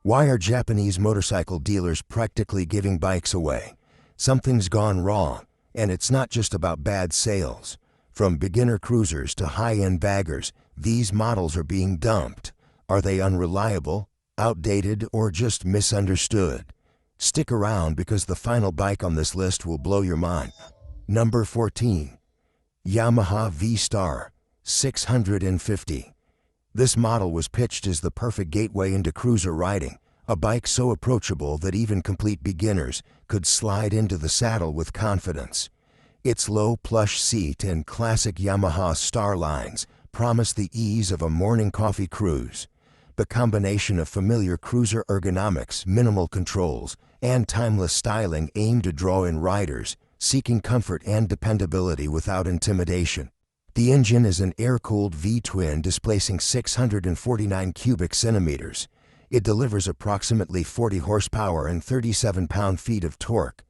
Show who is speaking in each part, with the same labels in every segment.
Speaker 1: Why are Japanese motorcycle dealers practically giving bikes away? Something's gone wrong, and it's not just about bad sales. From beginner cruisers to high-end baggers, these models are being dumped. Are they unreliable, outdated, or just misunderstood? Stick around because the final bike on this list will blow your mind. Number 14. Yamaha Vstar 650. This model was pitched as the perfect gateway into cruiser riding, a bike so approachable that even complete beginners could slide into the saddle with confidence. Its low plush seat and classic Yamaha Star lines promise the ease of a morning coffee cruise. The combination of familiar cruiser ergonomics, minimal controls, and timeless styling aim to draw in riders seeking comfort and dependability without intimidation. The engine is an air-cooled V-twin displacing 649 cubic centimeters. It delivers approximately 40 horsepower and 37 pound-feet of torque.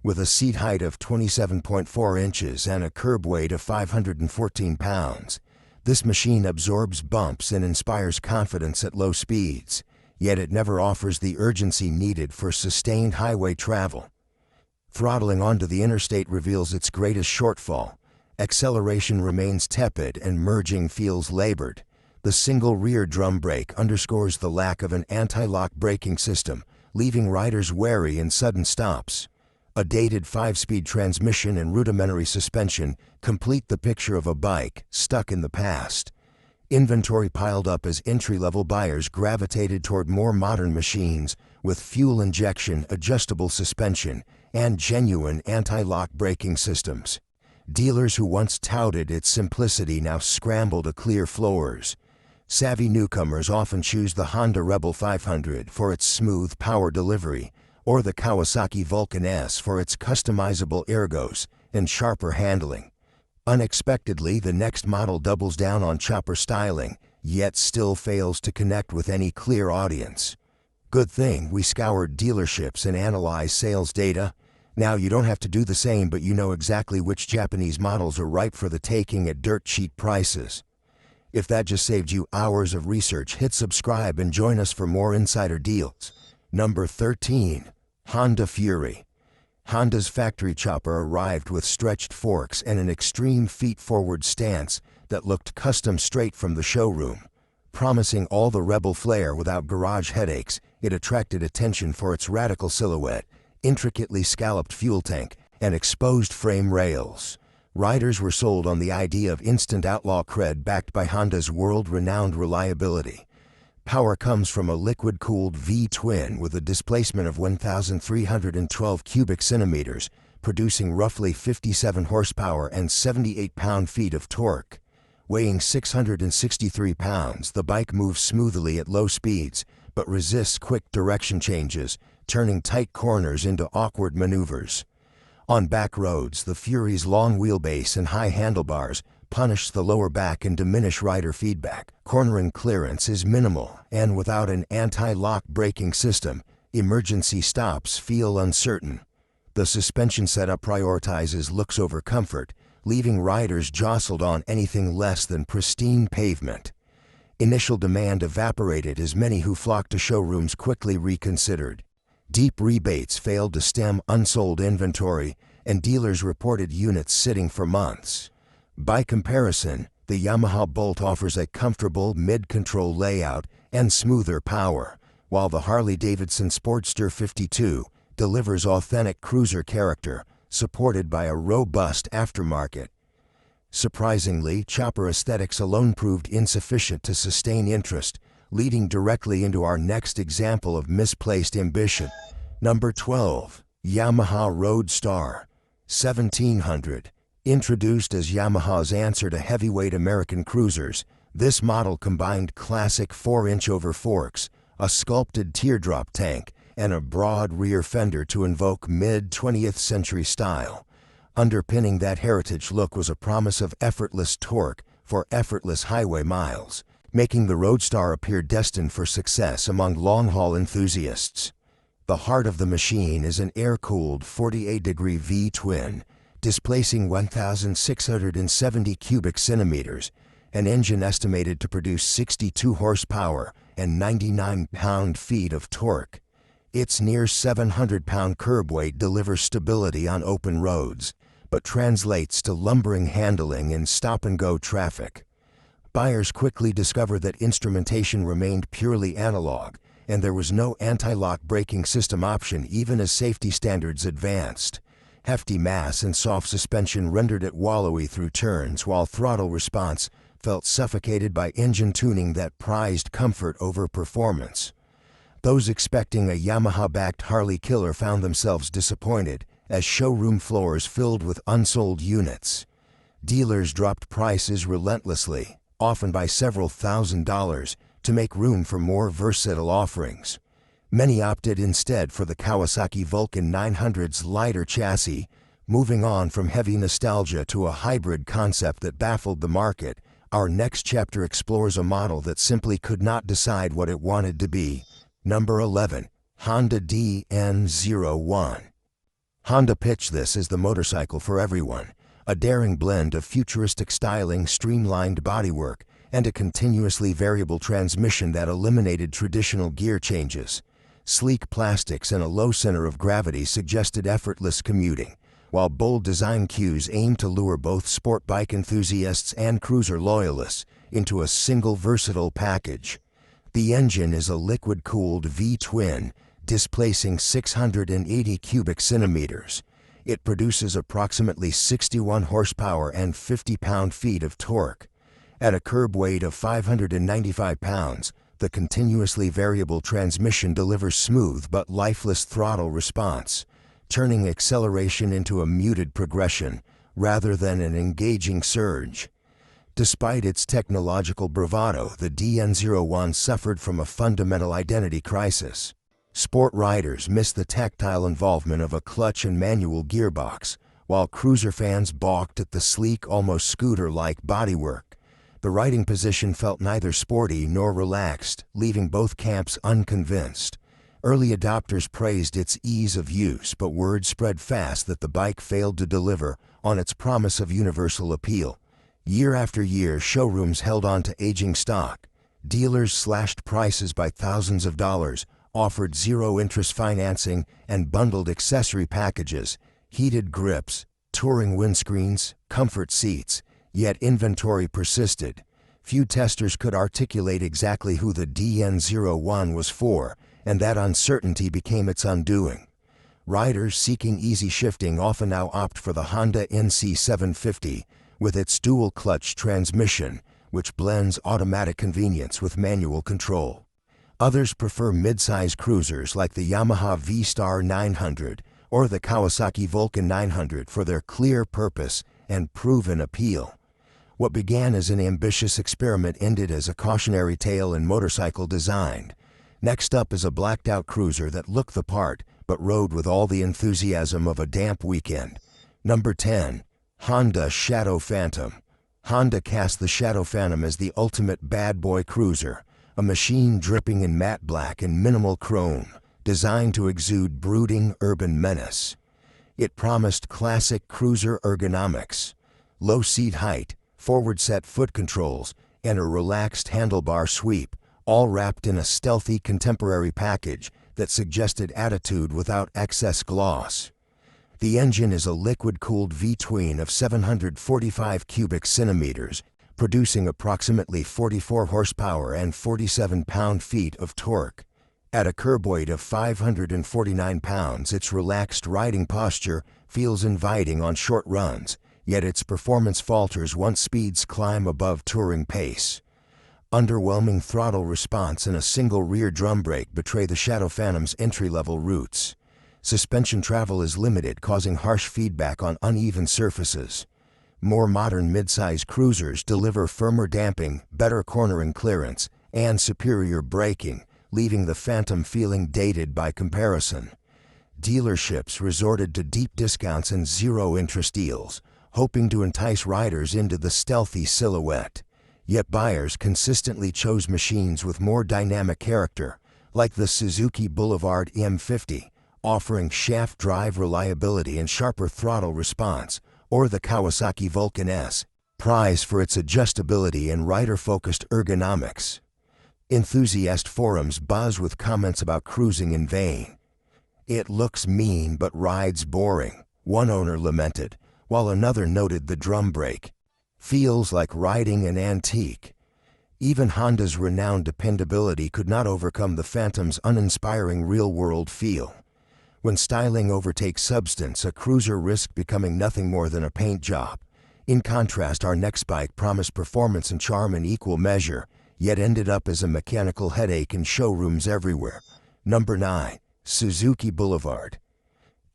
Speaker 1: With a seat height of 27.4 inches and a curb weight of 514 pounds, this machine absorbs bumps and inspires confidence at low speeds, yet it never offers the urgency needed for sustained highway travel. Throttling onto the interstate reveals its greatest shortfall. Acceleration remains tepid and merging feels labored. The single rear drum brake underscores the lack of an anti-lock braking system, leaving riders wary in sudden stops. A dated 5-speed transmission and rudimentary suspension complete the picture of a bike stuck in the past. Inventory piled up as entry-level buyers gravitated toward more modern machines with fuel injection, adjustable suspension, and genuine anti-lock braking systems. Dealers who once touted its simplicity now scramble to clear floors. Savvy newcomers often choose the Honda Rebel 500 for its smooth power delivery, or the Kawasaki Vulcan S for its customizable ergos and sharper handling. Unexpectedly, the next model doubles down on chopper styling, yet still fails to connect with any clear audience. Good thing we scoured dealerships and analyzed sales data. Now you don't have to do the same, but you know exactly which Japanese models are ripe for the taking at dirt cheap prices. If that just saved you hours of research, hit subscribe and join us for more insider deals. Number 13. Honda Fury. Honda's factory chopper arrived with stretched forks and an extreme feet-forward stance that looked custom straight from the showroom. Promising all the rebel flair without garage headaches, it attracted attention for its radical silhouette, intricately scalloped fuel tank, and exposed frame rails. Riders were sold on the idea of instant outlaw cred backed by Honda's world-renowned reliability. Power comes from a liquid-cooled V-twin with a displacement of 1,312 cubic centimeters, producing roughly 57 horsepower and 78 pound-feet of torque. Weighing 663 pounds, the bike moves smoothly at low speeds, but resists quick direction changes, turning tight corners into awkward maneuvers. On back roads, the Fury's long wheelbase and high handlebars punish the lower back and diminish rider feedback. Cornering clearance is minimal, and without an anti-lock braking system, emergency stops feel uncertain. The suspension setup prioritizes looks over comfort, leaving riders jostled on anything less than pristine pavement. Initial demand evaporated as many who flocked to showrooms quickly reconsidered. Deep rebates failed to stem unsold inventory, and dealers reported units sitting for months. By comparison, the Yamaha Bolt offers a comfortable mid-control layout and smoother power, while the Harley-Davidson Sportster 52 delivers authentic cruiser character, supported by a robust aftermarket. Surprisingly, chopper aesthetics alone proved insufficient to sustain interest, leading directly into our next example of misplaced ambition. Number 12. Yamaha Roadstar 1700. Introduced as Yamaha's answer to heavyweight American cruisers, this model combined classic 4-inch over forks, a sculpted teardrop tank, and a broad rear fender to invoke mid-20th century style. Underpinning that heritage look was a promise of effortless torque for effortless highway miles, making the Roadstar appear destined for success among long-haul enthusiasts. The heart of the machine is an air-cooled 48-degree V-twin, displacing 1,670 cubic centimeters, an engine estimated to produce 62 horsepower and 99 pound-feet of torque. Its near 700-pound curb weight delivers stability on open roads, but translates to lumbering handling in stop-and-go traffic. Buyers quickly discovered that instrumentation remained purely analog, and there was no anti-lock braking system option even as safety standards advanced. Hefty mass and soft suspension rendered it wallowy through turns, while throttle response felt suffocated by engine tuning that prized comfort over performance. Those expecting a Yamaha-backed Harley killer found themselves disappointed, as showroom floors filled with unsold units. Dealers dropped prices relentlessly, often by several $1,000s, to make room for more versatile offerings. Many opted instead for the Kawasaki Vulcan 900's lighter chassis, moving on from heavy nostalgia to a hybrid concept that baffled the market. Our next chapter explores a model that simply could not decide what it wanted to be. Number 11. Honda DN01. Honda pitched this as the motorcycle for everyone, a daring blend of futuristic styling, streamlined bodywork, and a continuously variable transmission that eliminated traditional gear changes. Sleek plastics and a low center of gravity suggested effortless commuting, while bold design cues aimed to lure both sport bike enthusiasts and cruiser loyalists into a single versatile package. The engine is a liquid-cooled V-twin, displacing 680 cubic centimeters. It produces approximately 61 horsepower and 50 pound-feet of torque. At a curb weight of 595 pounds, the continuously variable transmission delivers smooth but lifeless throttle response, turning acceleration into a muted progression rather than an engaging surge. Despite its technological bravado, the DN01 suffered from a fundamental identity crisis. Sport riders missed the tactile involvement of a clutch and manual gearbox, while cruiser fans balked at the sleek, almost scooter-like bodywork. The riding position felt neither sporty nor relaxed, leaving both camps unconvinced. Early adopters praised its ease of use, but word spread fast that the bike failed to deliver on its promise of universal appeal. Year after year, showrooms held on to aging stock. Dealers slashed prices by thousands of dollars, offered zero-interest financing, and bundled accessory packages, heated grips, touring windscreens, comfort seats. Yet inventory persisted. Few testers could articulate exactly who the DN01 was for, and that uncertainty became its undoing. Riders seeking easy shifting often now opt for the Honda NC750, with its dual-clutch transmission, which blends automatic convenience with manual control. Others prefer mid-size cruisers like the Yamaha Vstar 900 or the Kawasaki Vulcan 900 for their clear purpose and proven appeal. What began as an ambitious experiment ended as a cautionary tale in motorcycle design. Next up is a blacked-out cruiser that looked the part, but rode with all the enthusiasm of a damp weekend. Number 10. Honda Shadow Phantom. Honda cast the Shadow Phantom as the ultimate bad boy cruiser, a machine dripping in matte black and minimal chrome, designed to exude brooding urban menace. It promised classic cruiser ergonomics, low seat height, forward-set foot controls, and a relaxed handlebar sweep, all wrapped in a stealthy contemporary package that suggested attitude without excess gloss. The engine is a liquid-cooled V-twin of 745 cubic centimeters, producing approximately 44 horsepower and 47 pound-feet of torque. At a curb weight of 549 pounds, its relaxed riding posture feels inviting on short runs, yet its performance falters once speeds climb above touring pace. Underwhelming throttle response and a single rear drum brake betray the Shadow Phantom's entry-level roots. Suspension travel is limited, causing harsh feedback on uneven surfaces. More modern midsize cruisers deliver firmer damping, better cornering clearance, and superior braking, leaving the Phantom feeling dated by comparison. Dealerships resorted to deep discounts and zero-interest deals, hoping to entice riders into the stealthy silhouette. Yet buyers consistently chose machines with more dynamic character, like the Suzuki Boulevard M50, offering shaft drive reliability and sharper throttle response, or the Kawasaki Vulcan S, prized for its adjustability and rider-focused ergonomics. Enthusiast forums buzz with comments about cruising in vain. "It looks mean but rides boring," one owner lamented, while another noted the drum brake "feels like riding an antique." Even Honda's renowned dependability could not overcome the Phantom's uninspiring real-world feel. When styling overtakes substance, a cruiser risks becoming nothing more than a paint job. In contrast, our next bike promised performance and charm in equal measure, yet ended up as a mechanical headache in showrooms everywhere. Number 9. Suzuki Boulevard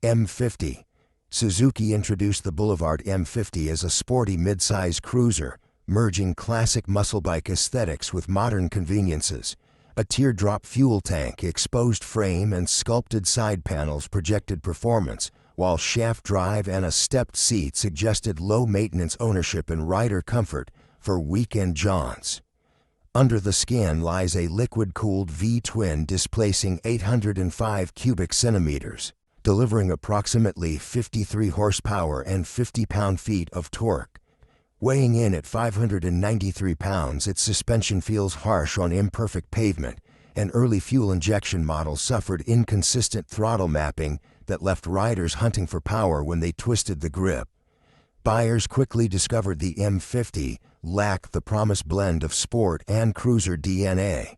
Speaker 1: M50. Suzuki introduced the Boulevard M50 as a sporty mid-size cruiser, merging classic muscle bike aesthetics with modern conveniences. A teardrop fuel tank, exposed frame, and sculpted side panels projected performance, while shaft drive and a stepped seat suggested low-maintenance ownership and rider comfort for weekend jaunts. Under the skin lies a liquid-cooled V-twin displacing 805 cubic centimeters, delivering approximately 53 horsepower and 50 pound-feet of torque. Weighing in at 593 pounds, its suspension feels harsh on imperfect pavement, and early fuel injection models suffered inconsistent throttle mapping that left riders hunting for power when they twisted the grip. Buyers quickly discovered the M50 lacked the promised blend of sport and cruiser DNA.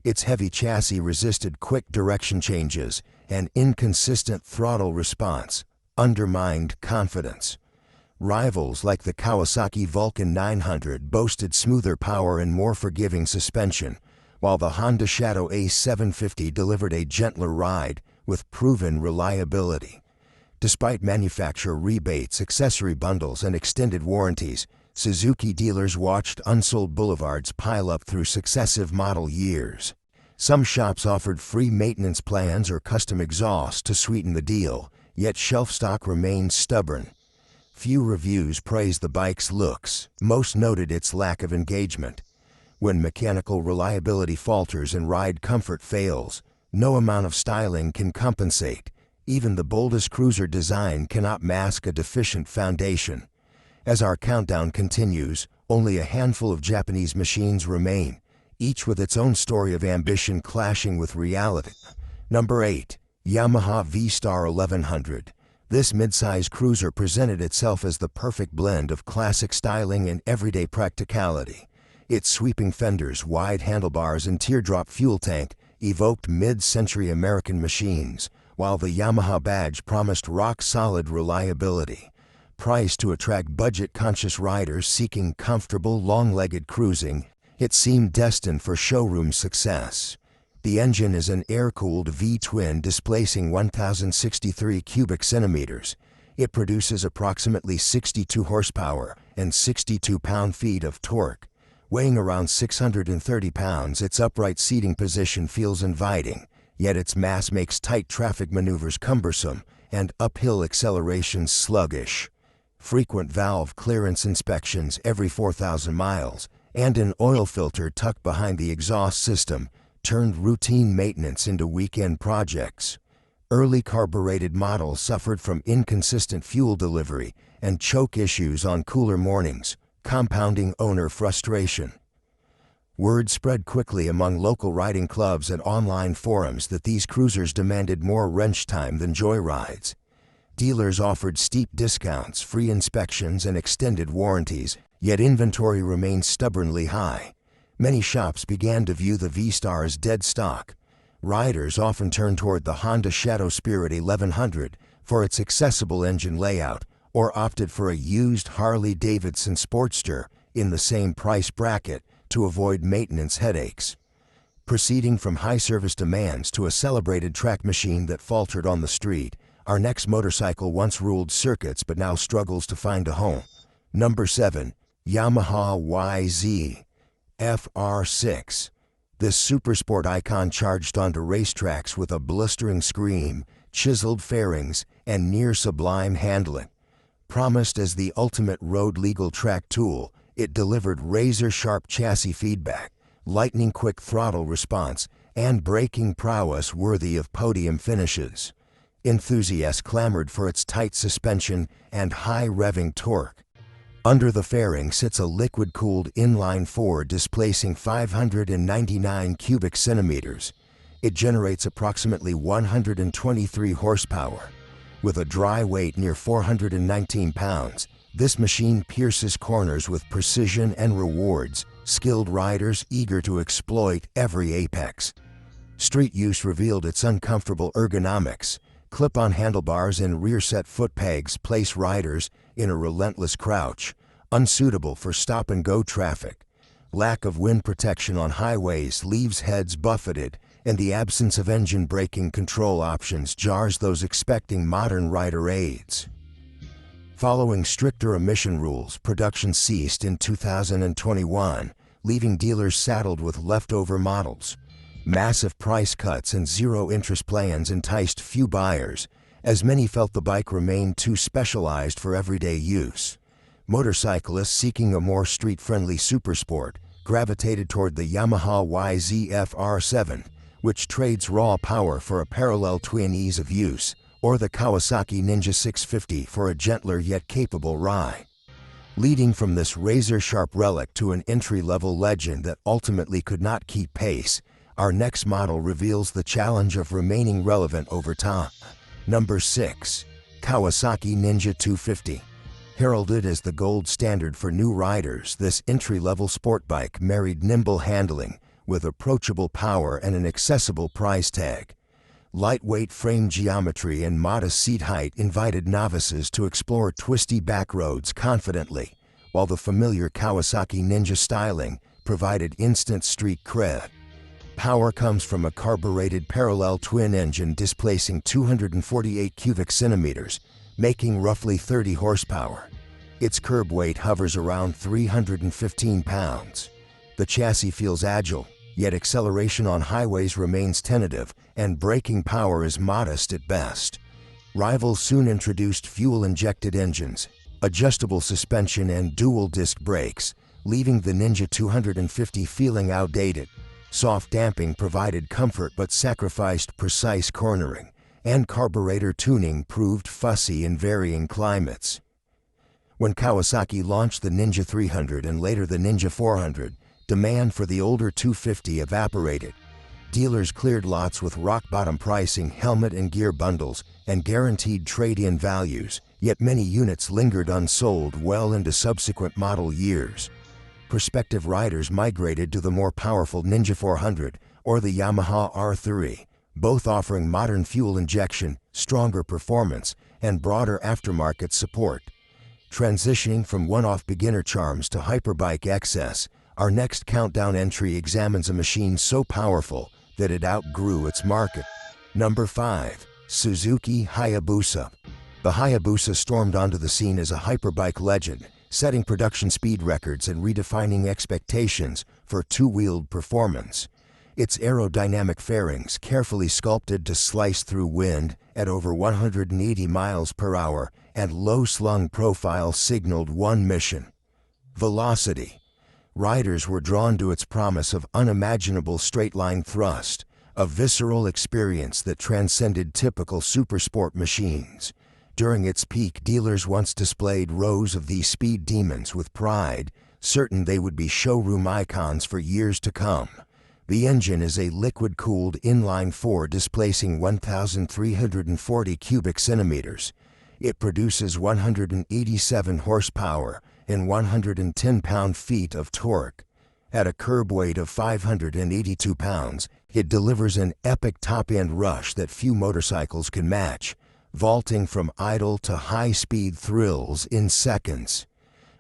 Speaker 1: Its heavy chassis resisted quick direction changes, and inconsistent throttle response undermined confidence. Rivals like the Kawasaki Vulcan 900 boasted smoother power and more forgiving suspension, while the Honda Shadow A750 delivered a gentler ride with proven reliability. Despite manufacturer rebates, accessory bundles, and extended warranties, Suzuki dealers watched unsold Boulevards pile up through successive model years. Some shops offered free maintenance plans or custom exhaust to sweeten the deal, yet shelf stock remained stubborn. Few reviews praised the bike's looks, most noted its lack of engagement. When mechanical reliability falters and ride comfort fails, no amount of styling can compensate. Even the boldest cruiser design cannot mask a deficient foundation. As our countdown continues, only a handful of Japanese machines remain, each with its own story of ambition clashing with reality. Number 8. Yamaha Vstar 1100. This midsize cruiser presented itself as the perfect blend of classic styling and everyday practicality. Its sweeping fenders, wide handlebars, and teardrop fuel tank evoked mid-century American machines, while the Yamaha badge promised rock-solid reliability. Priced to attract budget-conscious riders seeking comfortable, long-legged cruising, it seemed destined for showroom success. The engine is an air-cooled V-twin displacing 1,063 cubic centimeters. It produces approximately 62 horsepower and 62 pound-feet of torque. Weighing around 630 pounds, its upright seating position feels inviting, yet its mass makes tight traffic maneuvers cumbersome and uphill accelerations sluggish. Frequent valve clearance inspections every 4,000 miles and an oil filter tucked behind the exhaust system turned routine maintenance into weekend projects. Early carbureted models suffered from inconsistent fuel delivery and choke issues on cooler mornings, compounding owner frustration. Word spread quickly among local riding clubs and online forums that these cruisers demanded more wrench time than joyrides. Dealers offered steep discounts, free inspections, and extended warranties, yet inventory remained stubbornly high. Many shops began to view the Vstar as dead stock. Riders often turned toward the Honda Shadow Spirit 1100 for its accessible engine layout, or opted for a used Harley Davidson Sportster in the same price bracket to avoid maintenance headaches. Proceeding from high service demands to a celebrated track machine that faltered on the street, our next motorcycle once ruled circuits but now struggles to find a home. Number 7. Yamaha YZFR6. This supersport icon charged onto racetracks with a blistering scream, chiseled fairings, and near-sublime handling. Promised as the ultimate road-legal track tool, it delivered razor-sharp chassis feedback, lightning-quick throttle response, and braking prowess worthy of podium finishes. Enthusiasts clamored for its tight suspension and high revving torque. Under the fairing sits a liquid-cooled inline-4 displacing 599 cubic centimeters. It generates approximately 123 horsepower. With a dry weight near 419 pounds, this machine pierces corners with precision and rewards skilled riders eager to exploit every apex. Street use revealed its uncomfortable ergonomics. Clip-on handlebars and rear-set foot pegs place riders in a relentless crouch, unsuitable for stop-and-go traffic. Lack of wind protection on highways leaves heads buffeted, and the absence of engine braking control options jars those expecting modern rider aids. Following stricter emission rules, production ceased in 2021, leaving dealers saddled with leftover models. Massive price cuts and zero-interest plans enticed few buyers, as many felt the bike remained too specialized for everyday use. Motorcyclists seeking a more street-friendly supersport gravitated toward the Yamaha YZFR6, which trades raw power for a parallel twin ease of use, or the Kawasaki Ninja 650 for a gentler yet capable ride. Leading from this razor-sharp relic to an entry-level legend that ultimately could not keep pace, our next model reveals the challenge of remaining relevant over time. Number 6. Kawasaki Ninja 250. Heralded as the gold standard for new riders, this entry-level sport bike married nimble handling with approachable power and an accessible price tag. Lightweight frame geometry and modest seat height invited novices to explore twisty back roads confidently, while the familiar Kawasaki Ninja styling provided instant street cred. Power comes from a carbureted parallel twin engine displacing 248 cubic centimeters, making roughly 30 horsepower. Its curb weight hovers around 315 pounds. The chassis feels agile, yet acceleration on highways remains tentative, and braking power is modest at best. Rivals soon introduced fuel-injected engines, adjustable suspension and dual-disc brakes, leaving the Ninja 250 feeling outdated. Soft damping provided comfort but sacrificed precise cornering, and carburetor tuning proved fussy in varying climates. When Kawasaki launched the Ninja 300 and later the Ninja 400, demand for the older 250 evaporated. Dealers cleared lots with rock-bottom pricing, helmet and gear bundles, and guaranteed trade-in values, yet many units lingered unsold well into subsequent model years. Prospective riders migrated to the more powerful Ninja 400 or the Yamaha R3, both offering modern fuel injection, stronger performance, and broader aftermarket support. Transitioning from one-off beginner charms to hyperbike excess, our next countdown entry examines a machine so powerful that it outgrew its market. Number 5. Suzuki Hayabusa. The Hayabusa stormed onto the scene as a hyperbike legend, setting production speed records and redefining expectations for two-wheeled performance. Its aerodynamic fairings, carefully sculpted to slice through wind at over 180 miles per hour, and low-slung profile signaled one mission: velocity. Riders were drawn to its promise of unimaginable straight-line thrust, a visceral experience that transcended typical supersport machines. During its peak, dealers once displayed rows of these speed demons with pride, certain they would be showroom icons for years to come. The engine is a liquid-cooled inline-4 displacing 1,340 cubic centimeters. It produces 187 horsepower and 110 pound-feet of torque. At a curb weight of 582 pounds, it delivers an epic top-end rush that few motorcycles can match, vaulting from idle to high-speed thrills in seconds.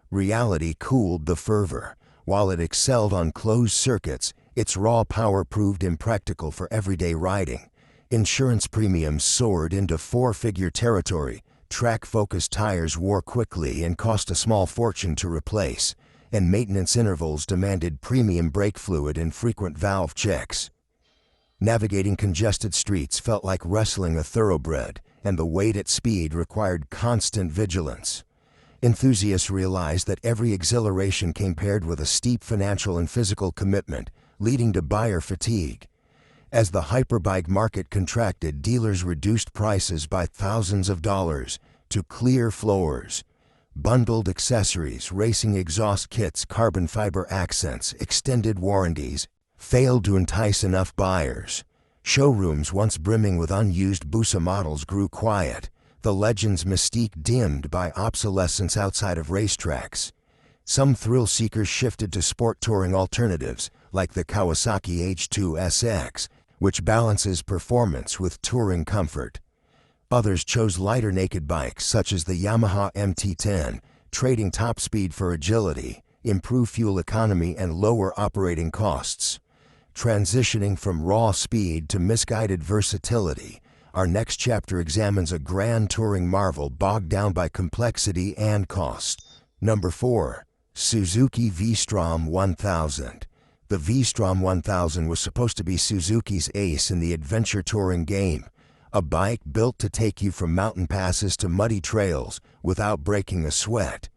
Speaker 1: Reality cooled the fervor. While it excelled on closed circuits, its raw power proved impractical for everyday riding. Insurance premiums soared into four-figure territory, track-focused tires wore quickly and cost a small fortune to replace, and maintenance intervals demanded premium brake fluid and frequent valve checks. Navigating congested streets felt like wrestling a thoroughbred, and the weight at speed required constant vigilance. Enthusiasts realized that every exhilaration came paired with a steep financial and physical commitment, leading to buyer fatigue. As the hyperbike market contracted, dealers reduced prices by thousands of dollars to clear floors. Bundled accessories, racing exhaust kits, carbon fiber accents, extended warranties, failed to entice enough buyers. Showrooms once brimming with unused Busa models grew quiet, the legend's mystique dimmed by obsolescence outside of racetracks. Some thrill seekers shifted to sport touring alternatives, like the Kawasaki H2SX, which balances performance with touring comfort. Others chose lighter naked bikes such as the Yamaha MT-10, trading top speed for agility, improved fuel economy and lower operating costs. Transitioning from raw speed to misguided versatility, our next chapter examines a grand touring marvel bogged down by complexity and cost. Number 4. Suzuki Vstrom 1000. The Vstrom 1000 was supposed to be Suzuki's ace in the adventure touring game, a bike built to take you from mountain passes to muddy trails without breaking a sweat.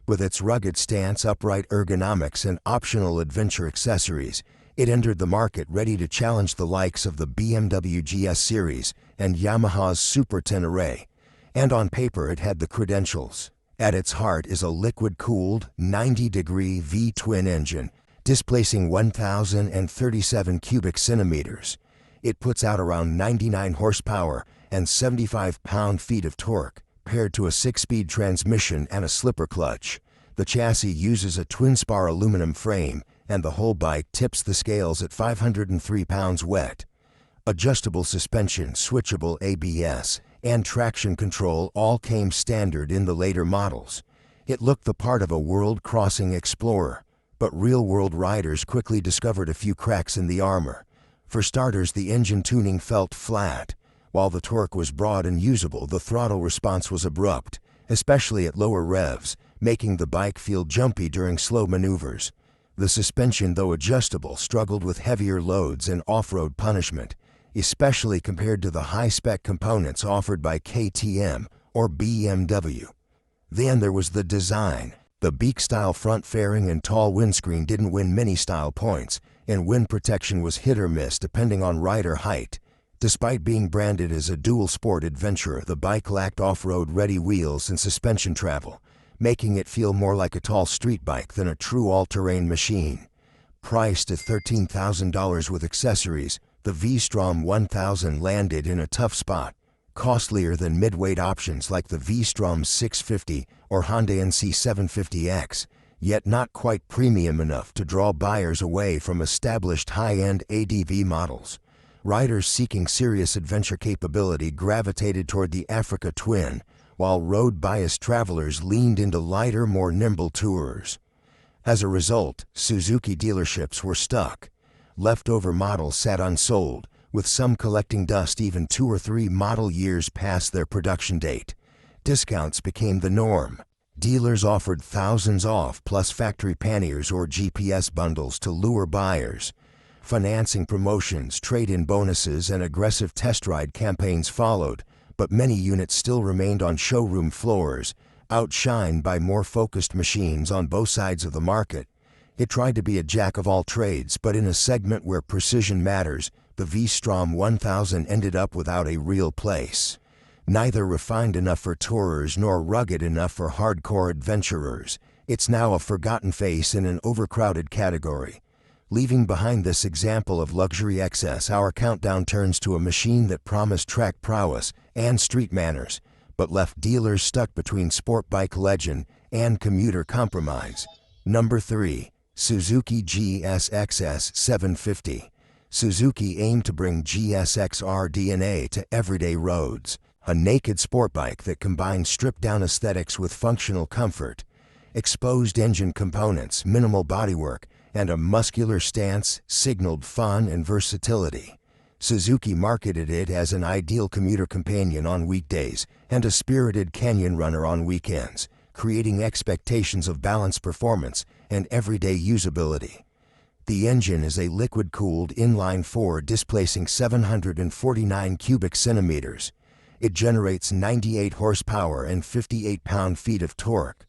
Speaker 1: With its rugged stance, upright ergonomics, and optional adventure accessories, it entered the market ready to challenge the likes of the BMW GS series and Yamaha's Super Tenere, and on paper it had the credentials. At its heart is a liquid-cooled, 90-degree V-twin engine, displacing 1,037 cubic centimeters. It puts out around 99 horsepower and 75 pound-feet of torque, paired to a 6-speed transmission and a slipper clutch. The chassis uses a twin-spar aluminum frame, and the whole bike tips the scales at 503 pounds wet. Adjustable suspension, switchable ABS, and traction control all came standard in the later models. It looked the part of a world-crossing explorer, but real-world riders quickly discovered a few cracks in the armor. For starters, the engine tuning felt flat. While the torque was broad and usable, the throttle response was abrupt, especially at lower revs, making the bike feel jumpy during slow maneuvers. The suspension, though adjustable, struggled with heavier loads and off-road punishment, especially compared to the high-spec components offered by KTM or BMW. Then there was the design. The beak-style front fairing and tall windscreen didn't win many style points, and wind protection was hit or miss depending on rider height. Despite being branded as a dual-sport adventurer, the bike lacked off-road ready wheels and suspension travel, making it feel more like a tall street bike than a true all-terrain machine. Priced at $13,000 with accessories, the Vstrom 1000 landed in a tough spot, costlier than mid-weight options like the Vstrom 650 or Honda NC750X, yet not quite premium enough to draw buyers away from established high-end ADV models. Riders seeking serious adventure capability gravitated toward the Africa Twin, while road-biased travelers leaned into lighter, more nimble tourers. As a result, Suzuki dealerships were stuck. Leftover models sat unsold, with some collecting dust even 2 or 3 model years past their production date. Discounts became the norm. Dealers offered thousands off plus factory panniers or GPS bundles to lure buyers. Financing promotions, trade-in bonuses, and aggressive test ride campaigns followed, but many units still remained on showroom floors, outshined by more focused machines on both sides of the market. It tried to be a jack of all trades, but in a segment where precision matters, the Vstrom 1000 ended up without a real place. Neither refined enough for tourers nor rugged enough for hardcore adventurers, it's now a forgotten face in an overcrowded category. Leaving behind this example of luxury excess, our countdown turns to a machine that promised track prowess and street manners, but left dealers stuck between sport bike legend and commuter compromise. Number 3. Suzuki GSXS750. Suzuki aimed to bring GSXR DNA to everyday roads, a naked sport bike that combined stripped-down aesthetics with functional comfort. Exposed engine components, minimal bodywork, and a muscular stance signaled fun and versatility. Suzuki marketed it as an ideal commuter companion on weekdays and a spirited canyon runner on weekends, creating expectations of balanced performance and everyday usability. The engine is a liquid-cooled inline-4 displacing 749 cubic centimeters. It generates 98 horsepower and 58 pound-feet of torque.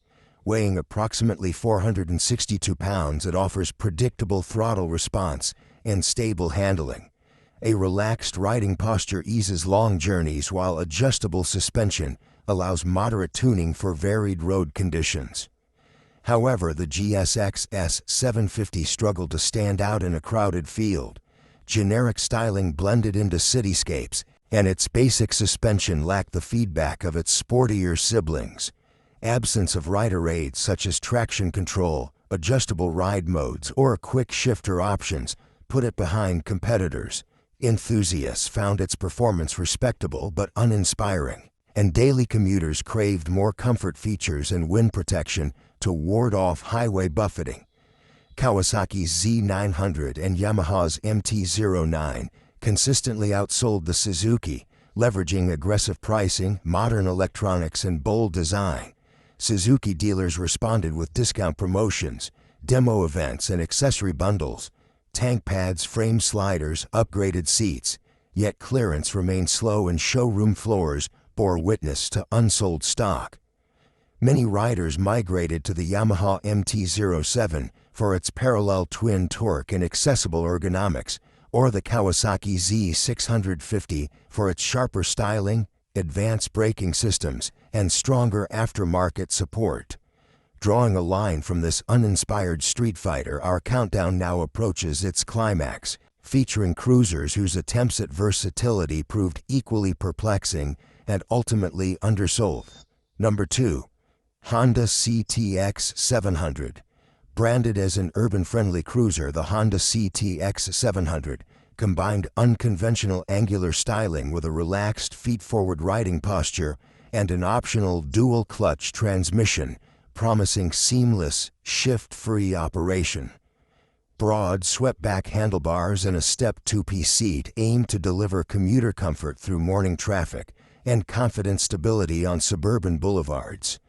Speaker 1: Weighing approximately 462 pounds, it offers predictable throttle response and stable handling. A relaxed riding posture eases long journeys, while adjustable suspension allows moderate tuning for varied road conditions. However, the GSXS750 struggled to stand out in a crowded field. Generic styling blended into cityscapes, and its basic suspension lacked the feedback of its sportier siblings. Absence of rider aids such as traction control, adjustable ride modes, or quick shifter options put it behind competitors. Enthusiasts found its performance respectable but uninspiring, and daily commuters craved more comfort features and wind protection to ward off highway buffeting. Kawasaki's Z900 and Yamaha's MT-09 consistently outsold the Suzuki, leveraging aggressive pricing, modern electronics, and bold design. Suzuki dealers responded with discount promotions, demo events, and accessory bundles. Tank pads, frame sliders, upgraded seats, yet clearance remained slow and showroom floors bore witness to unsold stock. Many riders migrated to the Yamaha MT-07 for its parallel twin torque and accessible ergonomics, or the Kawasaki Z650 for its sharper styling, advanced braking systems, and stronger aftermarket support. Drawing a line from this uninspired street fighter, our countdown now approaches its climax, featuring cruisers whose attempts at versatility proved equally perplexing and ultimately undersold. Number 2. Honda CTX700. Branded as an urban-friendly cruiser, the Honda CTX700 combined unconventional angular styling with a relaxed feet-forward riding posture and an optional dual-clutch transmission, promising seamless, shift-free operation. Broad, swept-back handlebars and a step two-piece seat aim to deliver commuter comfort through morning traffic and confident stability on suburban boulevards.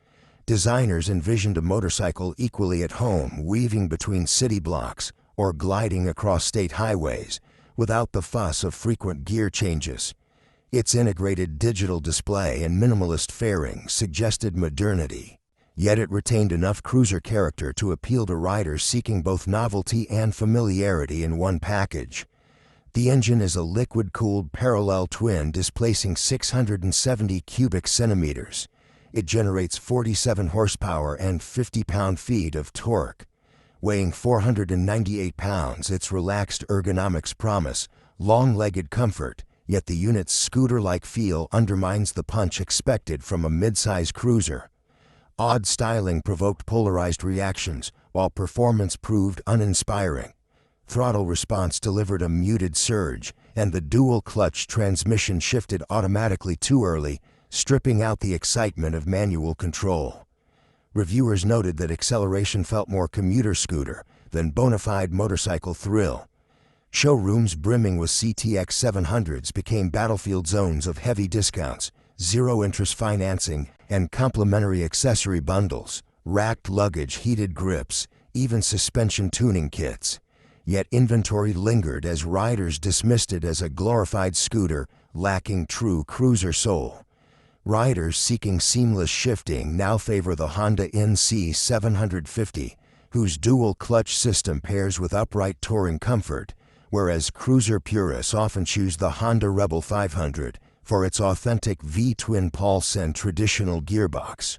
Speaker 1: Designers envisioned a motorcycle equally at home, weaving between city blocks or gliding across state highways without the fuss of frequent gear changes. Its integrated digital display and minimalist fairing suggested modernity, yet it retained enough cruiser character to appeal to riders seeking both novelty and familiarity in one package. The engine is a liquid-cooled parallel twin displacing 670 cubic centimeters. It generates 47 horsepower and 50 pound-feet of torque. Weighing 498 pounds, its relaxed ergonomics promise long-legged comfort, yet the unit's scooter-like feel undermines the punch expected from a mid-size cruiser. Odd styling provoked polarized reactions, while performance proved uninspiring. Throttle response delivered a muted surge, and the dual-clutch transmission shifted automatically too early, stripping out the excitement of manual control. Reviewers noted that acceleration felt more commuter scooter than bona fide motorcycle thrill. Showrooms brimming with CTX 700s became battlefield zones of heavy discounts, zero-interest financing, and complimentary accessory bundles, racked luggage, heated grips, even suspension tuning kits. Yet inventory lingered as riders dismissed it as a glorified scooter lacking true cruiser soul. Riders seeking seamless shifting now favor the Honda NC750, whose dual-clutch system pairs with upright touring comfort, whereas cruiser purists often choose the Honda Rebel 500 for its authentic V-twin pulse and traditional gearbox.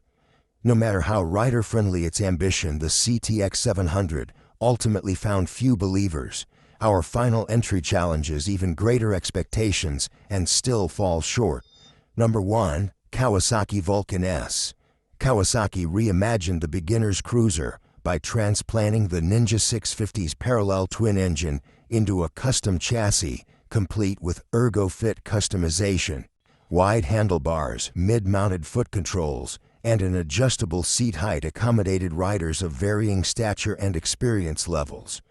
Speaker 1: No matter how rider-friendly its ambition, the CTX 700 ultimately found few believers. Our final entry challenges even greater expectations and still falls short. Number 1. Kawasaki Vulcan S. Kawasaki reimagined the beginner's cruiser by transplanting the Ninja 650's parallel twin engine into a custom chassis, complete with ErgoFit customization, wide handlebars, mid-mounted foot controls, and an adjustable seat height accommodated riders of varying stature and experience levels.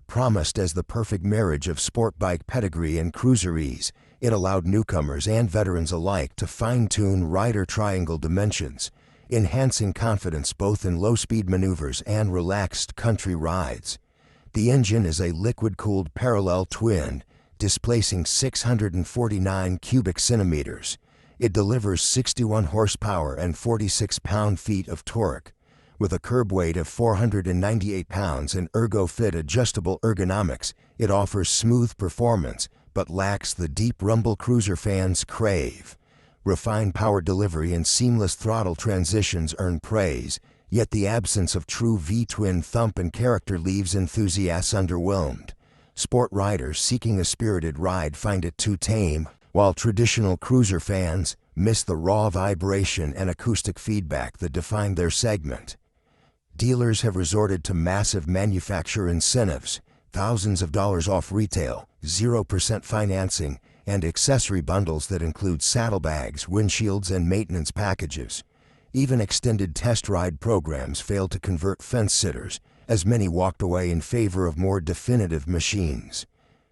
Speaker 1: Promised as the perfect marriage of sport bike pedigree and cruiser ease, it allowed newcomers and veterans alike to fine-tune rider triangle dimensions, enhancing confidence both in low-speed maneuvers and relaxed country rides. The engine is a liquid-cooled parallel twin, displacing 649 cubic centimeters. It delivers 61 horsepower and 46 pound-feet of torque. With a curb weight of 498 pounds and ErgoFit adjustable ergonomics, it offers smooth performance but lacks the deep rumble cruiser fans crave. Refined power delivery and seamless throttle transitions earn praise, yet the absence of true V-twin thump and character leaves enthusiasts underwhelmed. Sport riders seeking a spirited ride find it too tame, while traditional cruiser fans miss the raw vibration and acoustic feedback that define their segment. Dealers have resorted to massive manufacturer incentives, thousands of dollars off retail, 0% financing, and accessory bundles that include saddlebags, windshields, and maintenance packages. Even extended test ride programs failed to convert fence-sitters, as many walked away in favor of more definitive machines.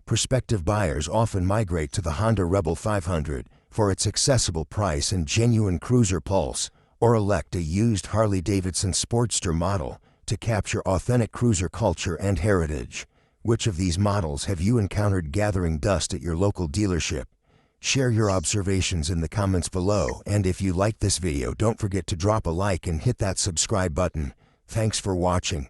Speaker 1: Prospective buyers often migrate to the Honda Rebel 500 for its accessible price and genuine cruiser pulse, or elect a used Harley-Davidson Sportster model to capture authentic cruiser culture and heritage. Which of these models have you encountered gathering dust at your local dealership? Share your observations in the comments below, and if you liked this video, don't forget to drop a like and hit that subscribe button. Thanks for watching.